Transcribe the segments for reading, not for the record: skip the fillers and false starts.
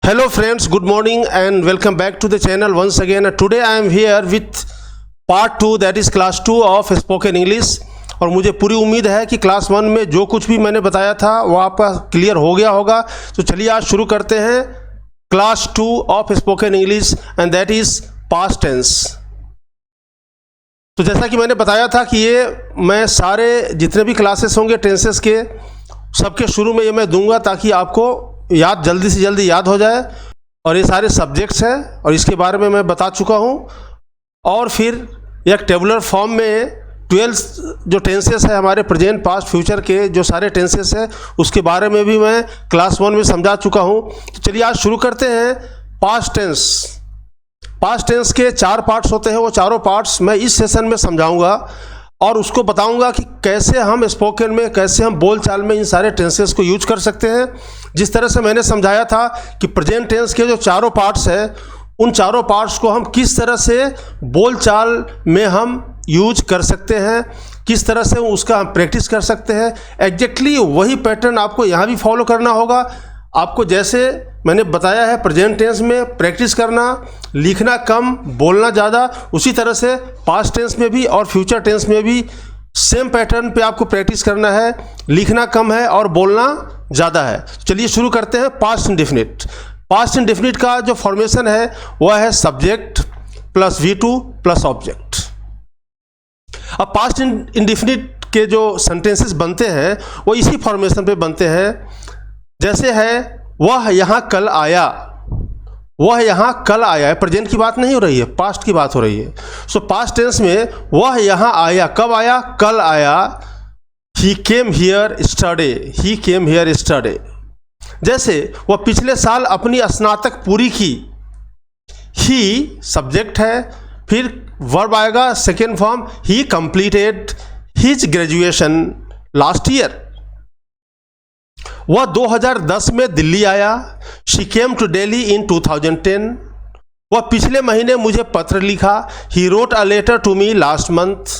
Hello friends, good morning and welcome back to the channel once again. Today I am here with part 2, that is class 2 of spoken English. और मुझे पूरी उम्मीद है कि class 1 में जो कुछ भी मैंने बताया था वो आपका क्लियर हो गया होगा। तो चलिए आज शुरू करते हैं class 2 of spoken English and that is past tense. तो जैसा कि मैंने बताया था कि ये मैं सारे जितने भी क्लासेस होंगे टेंसेस के सबके शुरू में ये मैं दूंगा ताकि आपको याद जल्दी से जल्दी याद हो जाए। और ये सारे सब्जेक्ट्स हैं और इसके बारे में मैं बता चुका हूँ। और फिर एक टेबुलर फॉर्म में 12 जो टेंसेस है हमारे प्रेजेंट पास्ट फ्यूचर के जो सारे टेंसेस हैं उसके बारे में भी मैं क्लास 1 में समझा चुका हूँ। तो चलिए आज शुरू करते हैं पास्ट टेंस। पास्ट टेंस के 4 पार्ट्स होते हैं, वो चारों पार्ट्स मैं इस सेशन में समझाऊंगा और उसको बताऊंगा कि कैसे हम स्पोकन में, कैसे हम बोलचाल में इन सारे टेंसेस को यूज कर सकते हैं। जिस तरह से मैंने समझाया था कि प्रेजेंट टेंस के जो चारों पार्ट्स हैं उन चारों पार्ट्स को हम किस तरह से बोलचाल में हम यूज कर सकते हैं, किस तरह से उसका हम प्रैक्टिस कर सकते हैं। एग्जैक्टली वही पैटर्न आपको यहाँ भी फॉलो करना होगा। आपको जैसे मैंने बताया है प्रेजेंट टेंस में प्रैक्टिस करना, लिखना कम, बोलना ज़्यादा, उसी तरह से पास्ट टेंस में भी और फ्यूचर टेंस में भी सेम पैटर्न पे आपको प्रैक्टिस करना है। लिखना कम है और बोलना ज़्यादा है। चलिए शुरू करते हैं पास्ट इंडेफिनिट। पास्ट इंडेफिनिट का जो फॉर्मेशन है वह है subject plus V2 plus object. अब पास्ट इंडेफिनिट के जो सेंटेंसेस बनते हैं वो इसी फॉर्मेशन पे बनते हैं। जैसे है वह यहाँ कल आया, वह यहाँ कल आया है, प्रेजेंट की बात नहीं हो रही है, पास्ट की बात हो रही है। सो पास्ट टेंस में वह यहाँ आया, कब आया? कल आया। He came here yesterday, he came here yesterday. जैसे वह पिछले साल अपनी स्नातक पूरी की, ही सब्जेक्ट है, फिर वर्ब आएगा second form, he completed his graduation last year. वह 2010 में दिल्ली आया, she came to Delhi in 2010। वह पिछले महीने मुझे पत्र लिखा, he wrote a letter to me last month.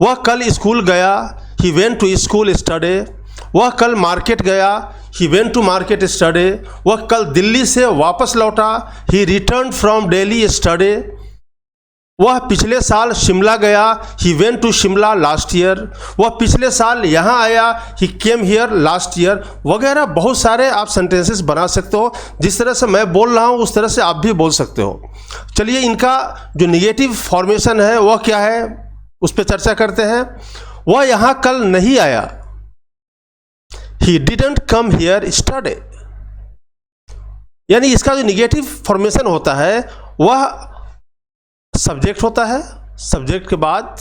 वह कल स्कूल गया, he went to school yesterday. वह कल मार्केट गया, he went to market yesterday. वह कल दिल्ली से वापस लौटा, he return from Delhi yesterday. वह पिछले साल शिमला गया, he went to Shimla last year. वह पिछले साल यहाँ आया, he came here last year. वगैरह बहुत सारे आप सेंटेंसेस बना सकते हो। जिस तरह से मैं बोल रहा हूँ उस तरह से आप भी बोल सकते हो। चलिए इनका जो निगेटिव फॉर्मेशन है वह क्या है उस पर चर्चा करते हैं। वह यहाँ कल नहीं आया, ही डिडंट कम हियर स्टडे। यानी इसका जो निगेटिव फॉर्मेशन होता है वह सब्जेक्ट होता है, सब्जेक्ट के बाद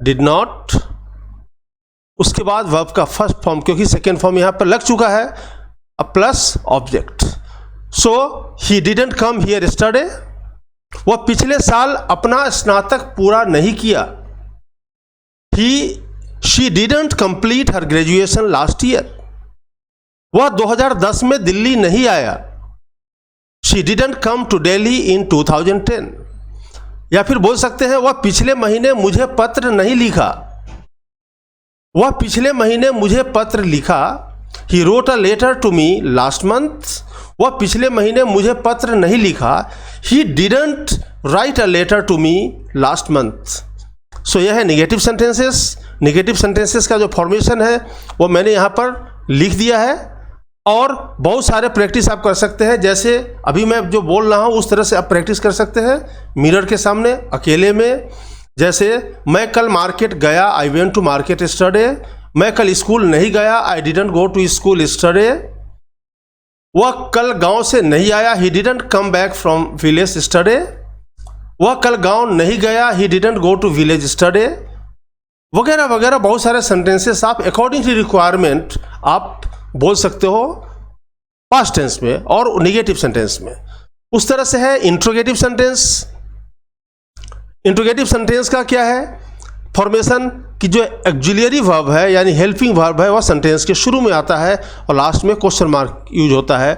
डिड नॉट, उसके बाद वर्ब का फर्स्ट फॉर्म, क्योंकि सेकेंड फॉर्म यहां पर लग चुका है, अब plus object. So he didn't come here yesterday. वह पिछले साल अपना स्नातक पूरा नहीं किया, she didn't complete her graduation last year. वह 2010 में दिल्ली नहीं आया, she didn't come to Delhi in 2010। या फिर बोल सकते हैं वह पिछले महीने मुझे पत्र नहीं लिखा, वह पिछले महीने मुझे पत्र लिखा, he wrote a letter to me last month. वह पिछले महीने मुझे पत्र नहीं लिखा, he didn't write a letter to me last month. So यह है निगेटिव सेंटेंसेस। निगेटिव सेंटेंसेस का जो फॉर्मेशन है वो मैंने यहाँ पर लिख दिया है और बहुत सारे प्रैक्टिस आप कर सकते हैं। जैसे अभी मैं जो बोल रहा हूँ उस तरह से आप प्रैक्टिस कर सकते हैं मिरर के सामने, अकेले में। जैसे मैं कल मार्केट गया, I went to market yesterday. मैं कल स्कूल नहीं गया, I didn't go to school yesterday. वह कल गांव से नहीं आया, he didn't come back from village yesterday. वह कल गांव नहीं गया, he didn't go to village yesterday. वगैरह वगैरह बहुत सारे सेंटेंसेस आप अकॉर्डिंग टू रिक्वायरमेंट आप बोल सकते हो पास्ट टेंस में और निगेटिव सेंटेंस में। उस तरह से है इंट्रोगेटिव सेंटेंस। इंट्रोगेटिव सेंटेंस का क्या है फॉर्मेशन कि जो ऑक्सिलरी वर्ब है यानी हेल्पिंग वर्ब है वह सेंटेंस के शुरू में आता है और लास्ट में क्वेश्चन मार्क यूज होता है।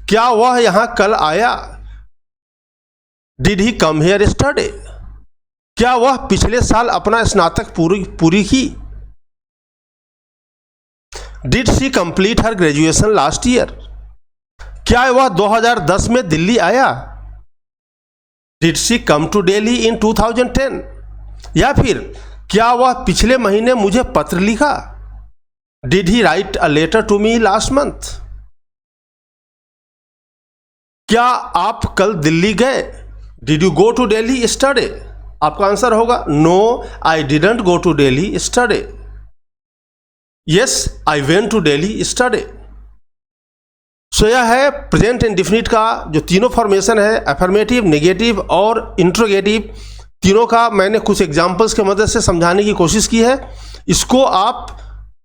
क्या वह यहाँ कल आया? Did he come here yesterday? क्या वह पिछले साल अपना स्नातक पूरी की? Did she complete her graduation last year? क्या वह 2010 में दिल्ली आया? Did she come to Delhi in 2010? या फिर क्या वह पिछले महीने मुझे पत्र लिखा? Did he write a letter to me last month? क्या आप कल दिल्ली गए? Did you go to Delhi yesterday? आपका आंसर होगा no, I didn't go to Delhi yesterday. Yes, I went to Delhi yesterday. So यह है प्रेजेंट इंडेफिनिट का जो तीनों फॉर्मेशन है, अफर्मेटिव, नेगेटिव और इंट्रोगेटिव, तीनों का मैंने कुछ एग्जांपल्स के मदद से समझाने की कोशिश की है। इसको आप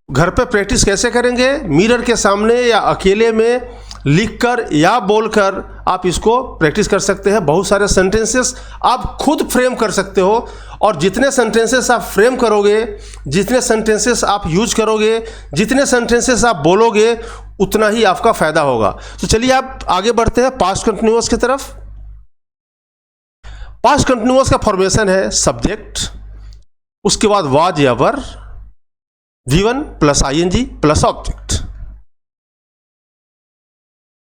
घर पे प्रैक्टिस कैसे करेंगे? मिरर के सामने या अकेले में लिखकर या बोलकर आप इसको प्रैक्टिस कर सकते हैं। बहुत सारे सेंटेंसेस आप खुद फ्रेम कर सकते हो, और जितने सेंटेंसेस आप फ्रेम करोगे, जितने सेंटेंसेस आप यूज करोगे, जितने सेंटेंसेस आप बोलोगे, उतना ही आपका फायदा होगा। तो चलिए आप आगे बढ़ते हैं पास्ट कंटिन्यूअस की तरफ। पास्ट कंटिन्यूअस का फॉर्मेशन है सब्जेक्ट, उसके बाद वाज या वर, V1 plus ING plus object.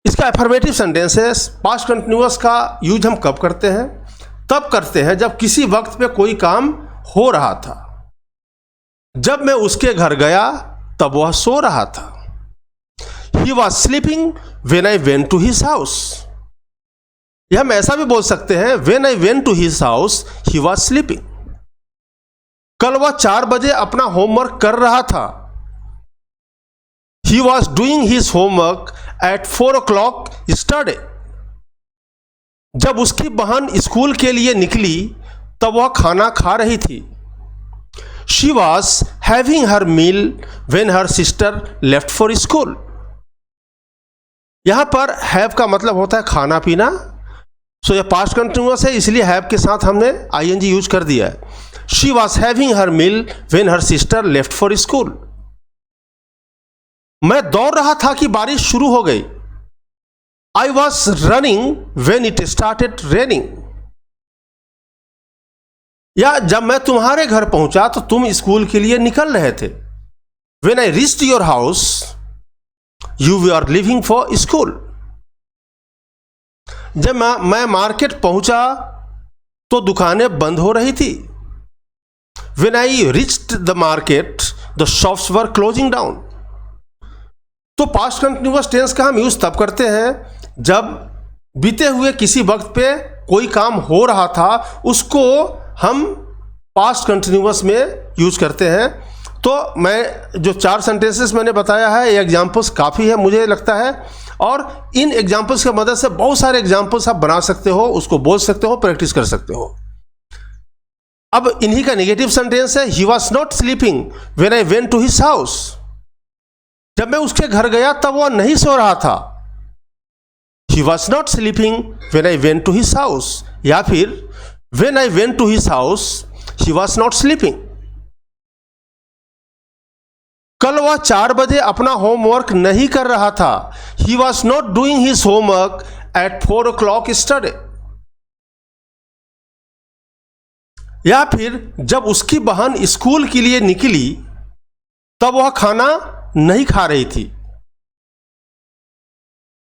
इसका अफर्मेटिव सेंटेंस है। पास्ट कंटिन्यूअस का यूज हम कब करते हैं? तब करते हैं जब किसी वक्त पे कोई काम हो रहा था। जब मैं उसके घर गया तब वह सो रहा था। He was sleeping when I went to his house। यह हम ऐसा भी बोल सकते हैं when I went to his house he was sleeping। कल वह 4 बजे अपना होमवर्क कर रहा था। He was doing his homework at 4 o'clock yesterday। जब उसकी बहन स्कूल के लिए निकली तब वह खाना खा रही थी। She was having her meal when her sister left for school। यहां पर have का मतलब होता है खाना पीना। सो यह पास्ट कंटिन्यूअस है, इसलिए have के साथ हमने ING यूज कर दिया है। She was having her meal when her sister left for school। मैं दौड़ रहा था कि बारिश शुरू हो गई। I was running when it started raining। या जब मैं तुम्हारे घर पहुंचा तो तुम स्कूल के लिए निकल रहे थे। When I reached your house you were leaving for school। जब मैं मार्केट पहुंचा तो दुकानें बंद हो रही थी। When I reached the market the shops were closing down। तो पास्ट कंटिन्यूअस टेंस का हम यूज तब करते हैं जब बीते हुए किसी वक्त पे कोई काम हो रहा था, उसको हम पास्ट कंटिन्यूअस में यूज करते हैं। तो मैं जो 4 सेंटेंसेस मैंने बताया है, ये एग्जांपल्स काफ़ी है मुझे लगता है, और इन एग्जांपल्स की मदद से बहुत सारे एग्जांपल्स आप बना सकते हो, उसको बोल सकते हो, प्रैक्टिस कर सकते हो। अब इन्हीं का नेगेटिव सेंटेंस है he was not sleeping when I went to his house. जब मैं उसके घर गया तब वह नहीं सो रहा था। He was not sleeping when I went to his house. या फिर when I went to his house he was not sleeping. कल वह 4 बजे अपना होमवर्क नहीं कर रहा था। He was not doing his homework eight 4 o'clock yesterday। या फिर जब उसकी बहन स्कूल के लिए निकली तब वह खाना नहीं खा रही थी।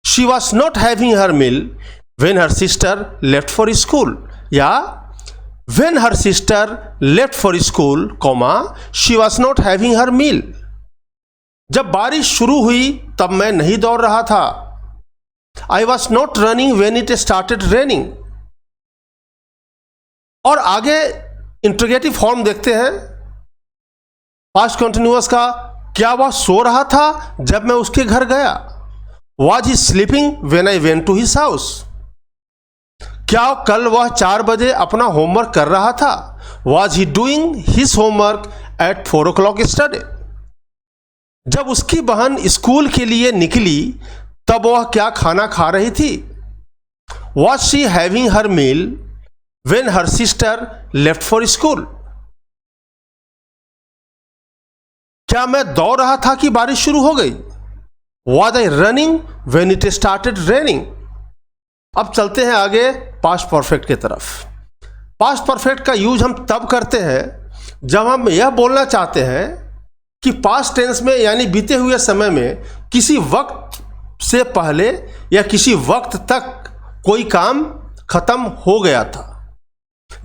She was not having her meal when her sister left for school। या when her sister left for school, she was not having her meal। जब बारिश शुरू हुई तब मैं नहीं दौड़ रहा था। I was not running when it started raining। और आगे इंट्रोगेटिव फॉर्म देखते हैं पास्ट कंटिन्यूअस का। क्या वह सो रहा था जब मैं उसके घर गया? Was he sleeping when I went to his house? क्या कल वह 4 बजे अपना होमवर्क कर रहा था? Was he doing his homework at 4 o'clock yesterday? जब उसकी बहन स्कूल के लिए निकली तब वह क्या खाना खा रही थी? Was she having her meal when her sister left for school? क्या मैं दौड़ रहा था कि बारिश शुरू हो गई? Was I running when it started raining? अब चलते हैं आगे पास्ट परफेक्ट की तरफ। पास्ट परफेक्ट का यूज हम तब करते हैं जब हम यह बोलना चाहते हैं कि पास्ट टेंस में यानी बीते हुए समय में किसी वक्त से पहले या किसी वक्त तक कोई काम खत्म हो गया था।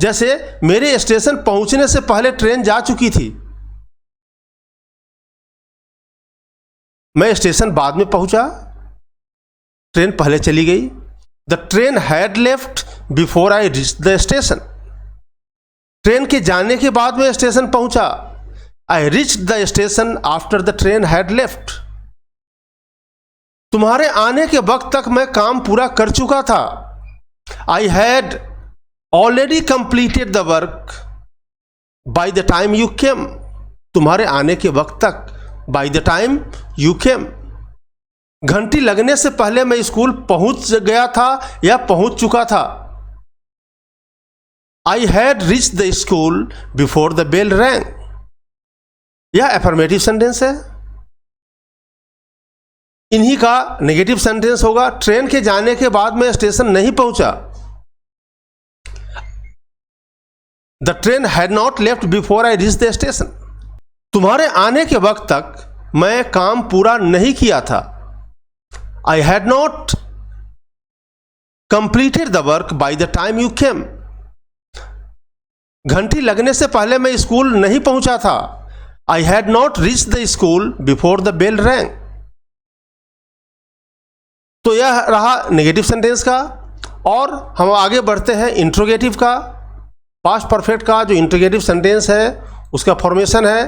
जैसे मेरे स्टेशन पहुंचने से पहले ट्रेन जा चुकी थी, मैं स्टेशन बाद में पहुंचा, ट्रेन पहले चली गई। The train had left before I reach the station. Train के जाने के बाद मैं स्टेशन पहुंचा। आई reach the station after the train had left. तुम्हारे आने के वक्त तक मैं काम पूरा कर चुका था। I had already completed the work by the time you केम। तुम्हारे आने के वक्त तक, bye the time you came. घंटी लगने से पहले मैं स्कूल पहुंच गया था या पहुंच चुका था। I had reach the school before the bell rang. यह एफर्मेटिव सेंटेंस है। इन्हीं का नेगेटिव सेंटेंस होगा, ट्रेन के जाने के बाद मैं स्टेशन नहीं पहुंचा। The train had not left before I reach the station. तुम्हारे आने के वक्त तक मैं काम पूरा नहीं किया था। I had not completed the work by the time you came. घंटी लगने से पहले मैं स्कूल नहीं पहुंचा था। I had not reach the school before the bell rang. तो यह रहा नेगेटिव सेंटेंस का। और हम आगे बढ़ते हैं इंट्रोगेटिव का। पास्ट परफेक्ट का जो इंट्रोगेटिव सेंटेंस है उसका फॉर्मेशन है,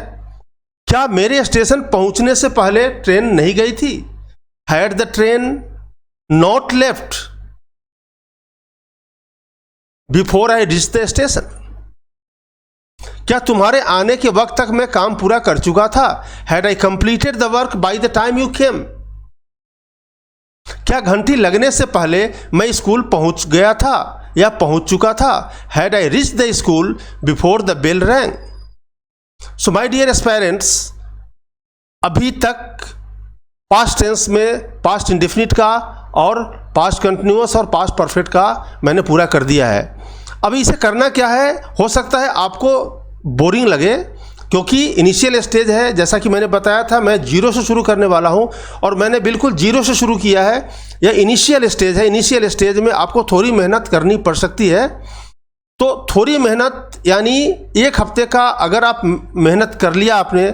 क्या मेरे स्टेशन पहुंचने से पहले ट्रेन नहीं गई थी? Had the train not left before I reach the station. क्या तुम्हारे आने के वक्त तक मैं काम पूरा कर चुका था? Had I completed the work by the time you केम। क्या घंटी लगने से पहले मैं स्कूल पहुंच गया था या पहुंच चुका था? Had I reach the school before the bell rang. So my dear parents, अभी तक पास्ट टेंस में पास्ट इंडेफिनिट का और पास्ट कंटिन्यूअस और पास्ट परफेक्ट का मैंने पूरा कर दिया है। अभी इसे करना क्या है, हो सकता है आपको बोरिंग लगे क्योंकि इनिशियल स्टेज है। जैसा कि मैंने बताया था, मैं जीरो से शुरू करने वाला हूं और मैंने बिल्कुल जीरो से शुरू किया है। यह इनिशियल स्टेज है। इनिशियल स्टेज में आपको थोड़ी मेहनत करनी पड़ सकती है। तो थोड़ी मेहनत यानी एक हफ्ते का अगर आप मेहनत कर लिया आपने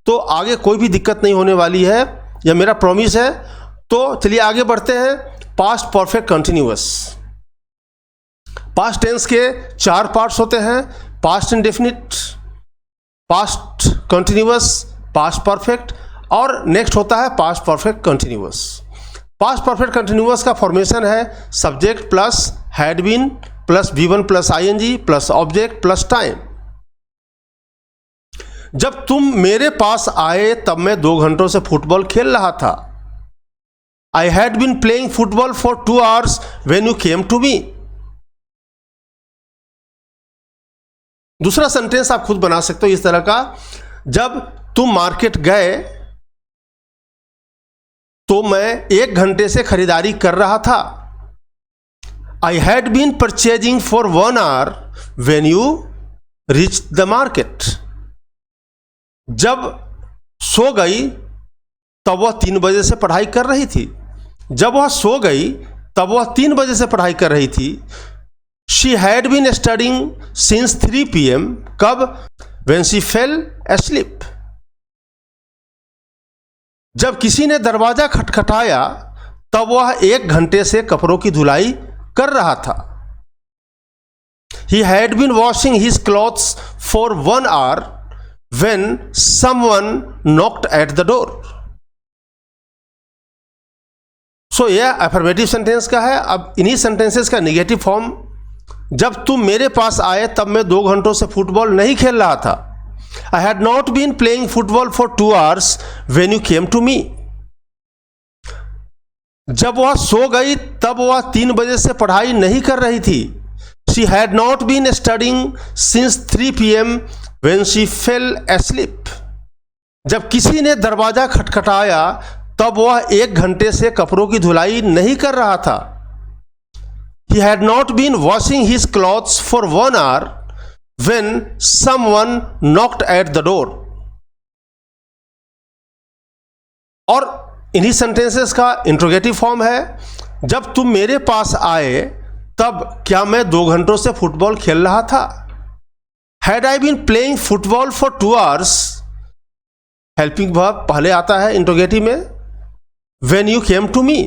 तो आगे कोई भी दिक्कत नहीं होने वाली है, यह मेरा प्रॉमिस है। तो चलिए आगे बढ़ते हैं। Past perfect continuous. Past tense के 4 पार्ट्स होते हैं, past indefinite, past continuous, past perfect और नेक्स्ट होता है past perfect continuous. Past perfect continuous का फॉर्मेशन है subject plus had been plus V1 plus ING plus object plus time. जब तुम मेरे पास आए तब मैं 2 घंटों से फुटबॉल खेल रहा था। I had been playing football for 2 hours when you came to me. दूसरा सेंटेंस आप खुद बना सकते हो इस तरह का, जब तुम मार्केट गए तो मैं 1 घंटे से खरीदारी कर रहा था। I had been purchasing for 1 hour when you reach the market. जब सो गई तब वह 3 बजे से पढ़ाई कर रही थी। जब वह सो गई तब वह 3 बजे से पढ़ाई कर रही थी। She had been studying since 3 PM. कब? When she fell asleep. जब किसी ने दरवाजा खटखटाया तब वह 1 घंटे से कपड़ों की धुलाई कर रहा था। He had been washing his clothes for 1 hour when someone knocked at the door. So यह अफर्मेटिव सेंटेंस का है। अब इन्हीं सेंटेंसेस का नेगेटिव फॉर्म, जब तुम मेरे पास आए तब मैं 2 घंटों से फुटबॉल नहीं खेल रहा था। I had not been playing football for 2 hours when you came to me. जब वह सो गई तब वह 3 बजे से पढ़ाई नहीं कर रही थी। She had not been studying since 3 PM when she fell asleep. जब किसी ने दरवाजा खटखटाया तब वह 1 घंटे से कपड़ों की धुलाई नहीं कर रहा था। He had not been washing his clothes for 1 hour when someone knocked at the door. और इन्हीं सेंटेंसेस का इंट्रोगेटिव फॉर्म है, जब तुम मेरे पास आए तब क्या मैं 2 घंटों से फुटबॉल खेल रहा था। Had I been playing football for 2 hours, helping verb पहले आता है इंट्रोगेटिव में, when you came to me.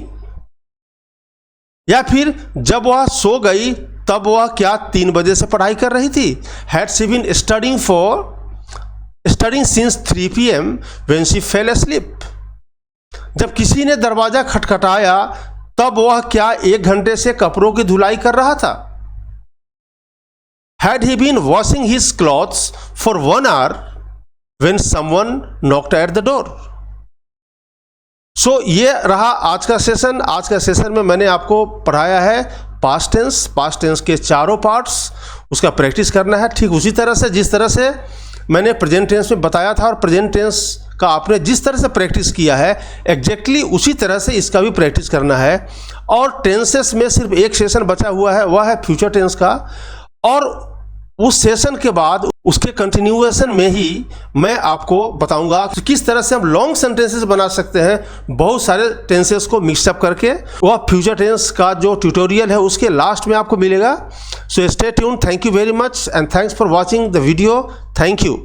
या फिर जब वह सो गई तब वह क्या 3 बजे से पढ़ाई कर रही थी। Had she been studying since 3 PM when she fell asleep। जब किसी ने दरवाजा खटखटाया तब वह क्या 1 घंटे से कपड़ों की धुलाई कर रहा था। Had he been washing his clothes for 1 hour when someone knocked at the door. So ये रहा आज का सेशन। आज का सेशन में मैंने आपको पढ़ाया है पास्ट टेंस के चारों पार्ट्स, उसका प्रैक्टिस करना है ठीक उसी तरह से जिस तरह से मैंने प्रेजेंट टेंस में बताया था, और प्रेजेंट टेंस का आपने जिस तरह से प्रैक्टिस किया है एग्जैक्टली उसी तरह से इसका भी प्रैक्टिस करना है। और टेंसेस में सिर्फ एक सेशन बचा हुआ है, वह है फ्यूचर टेंस का, और उस सेशन के बाद उसके कंटिन्यूएशन में ही मैं आपको बताऊंगा कि किस तरह से हम लॉन्ग सेंटेंसेस बना सकते हैं बहुत सारे टेंसेस को मिक्सअप करके। वह फ्यूचर टेंस का जो ट्यूटोरियल है उसके लास्ट में आपको मिलेगा। So stay tuned, thank you very much and thanks for watching the video, thank you.